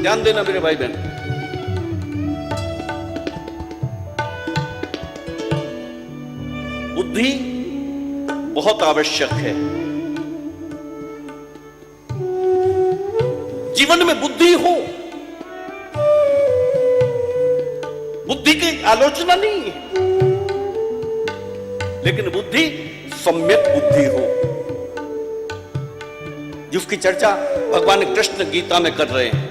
ध्यान देना मेरे भाई बहन, बुद्धि बहुत आवश्यक है। जीवन में बुद्धि हो, बुद्धि की आलोचना नहीं है, लेकिन बुद्धि सम्यक बुद्धि हो, जिसकी चर्चा भगवान कृष्ण गीता में कर रहे हैं।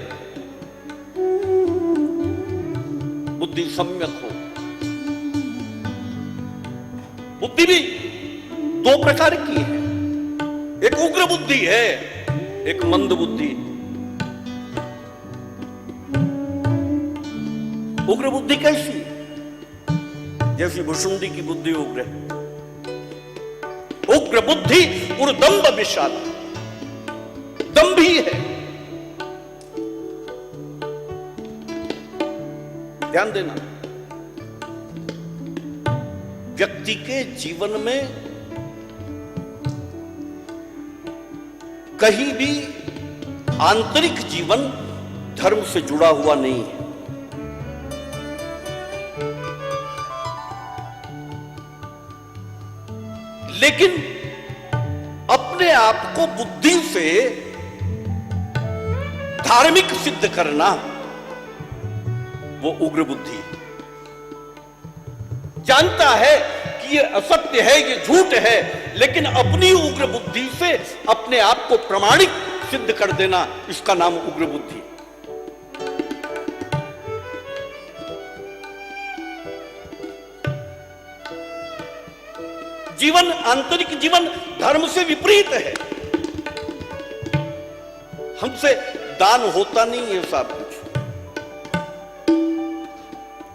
बुद्धि सम्यक हो। बुद्धि भी दो प्रकार की है, एक उग्र बुद्धि है, एक मंद बुद्धि। उग्र बुद्धि कैसी? जैसी भुषुंडी की बुद्धि उग्र है। उग्र बुद्धि उर्दंभ विशाला, दंभी है। ध्यान देना, व्यक्ति के जीवन में कहीं भी आंतरिक जीवन धर्म से जुड़ा हुआ नहीं है। लेकिन अपने आप को बुद्धि से धार्मिक सिद्ध करना, वो उग्र बुद्धि है। जानता है कि ये असत्य है, ये झूठ है, लेकिन अपनी उग्र बुद्धि से अपने आप को प्रमाणिक सिद्ध कर देना, इसका नाम उग्र बुद्धि। जीवन, आंतरिक जीवन धर्म से विपरीत है। हमसे दान होता नहीं है सब कुछ।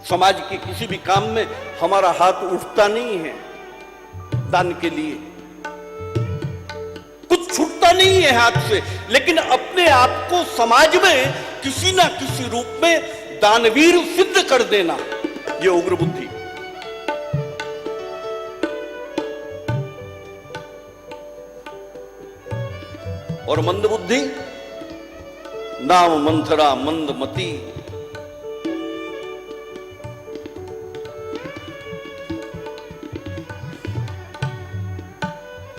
समाज के किसी भी काम में हमारा हाथ उठता नहीं है दान के लिए, कुछ छूटता नहीं है हाथ से, लेकिन अपने आप को समाज में किसी ना किसी रूप में दानवीर सिद्ध कर देना, यह उग्र बुद्धि। और मंद बुद्धि, नाम मंथरा मंदमती,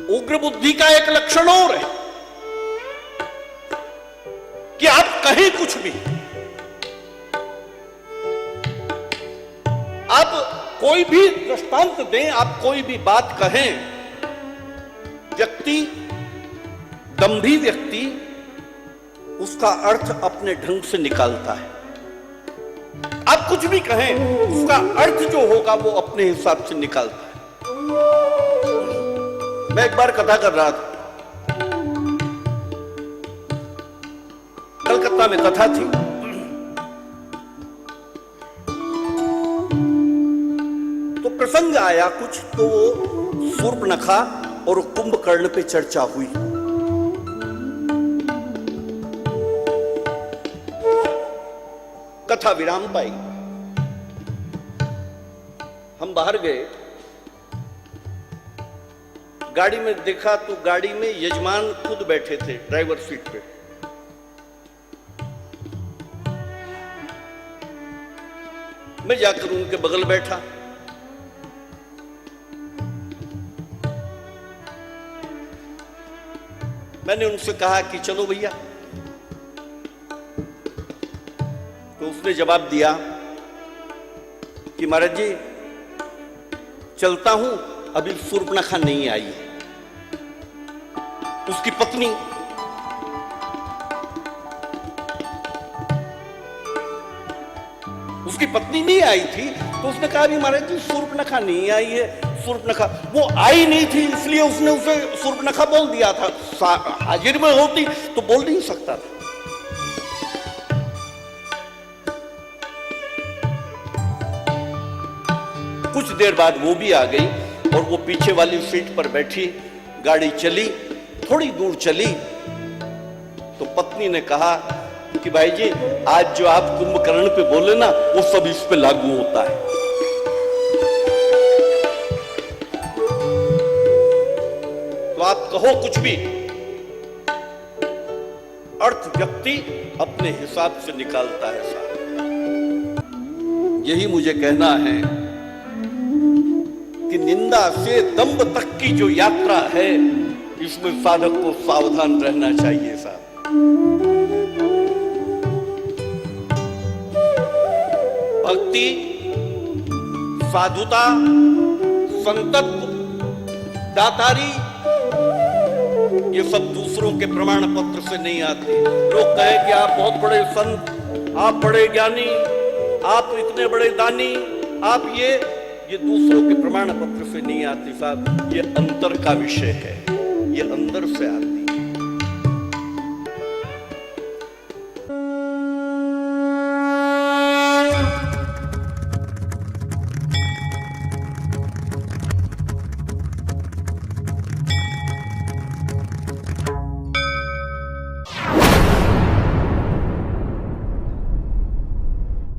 उग्र बुद्धि का एक लक्षण और है कि आप कहें कुछ भी, आप कोई भी दृष्टांत दें, आप कोई भी बात कहें, व्यक्ति, दंभी व्यक्ति उसका अर्थ अपने ढंग से निकालता है। आप कुछ भी कहें, उसका अर्थ जो होगा वो अपने हिसाब से निकालता है। मैं एक बार कथा कर रहा था, कलकत्ता में कथा थी। तो प्रसंग आया कुछ, तो वो शूर्पणखा और कुंभकर्ण पे चर्चा हुई। कथा विराम पाई। हम बाहर गए, गाड़ी में देखा तो गाड़ी में यजमान खुद बैठे थे ड्राइवर सीट पे। मैं जाकर उनके बगल बैठा। मैंने उनसे कहा कि चलो भैया, तो उसने जवाब दिया कि महाराज जी चलता हूं, अभी शूर्पणखा नहीं आई है। उसकी पत्नी नहीं आई थी, तो उसने कहा भी महाराज जी शूर्पणखा नहीं आई है। शूर्पणखा वो आई नहीं थी, इसलिए उसने उसे शूर्पणखा बोल दिया था। हाजिर में होती तो बोल नहीं सकता था। कुछ देर बाद वो भी आ गई और वो पीछे वाली सीट पर बैठी। गाड़ी चली, थोड़ी दूर चली तो पत्नी ने कहा कि भाई जी आज जो आप कुंभकर्ण पे बोले ना, वो सब इस पे लागू होता है। तो आप कहो कुछ भी, अर्थ अर्थ व्यक्ति अपने हिसाब से निकालता है साहब। यही मुझे कहना है कि निंदा से दंभ तक की जो यात्रा है, इसमें साधक को सावधान रहना चाहिए साहब। भक्ति, साधुता, संतत्व, दातारी, ये सब दूसरों के प्रमाण पत्र से नहीं आती। लोग कहें कि आप बहुत बड़े संत, आप बड़े ज्ञानी, आप इतने बड़े दानी, आप ये दूसरों के प्रमाण पत्र से नहीं आती साहब। ये अंतर का विषय है, ये अंदर से आती है।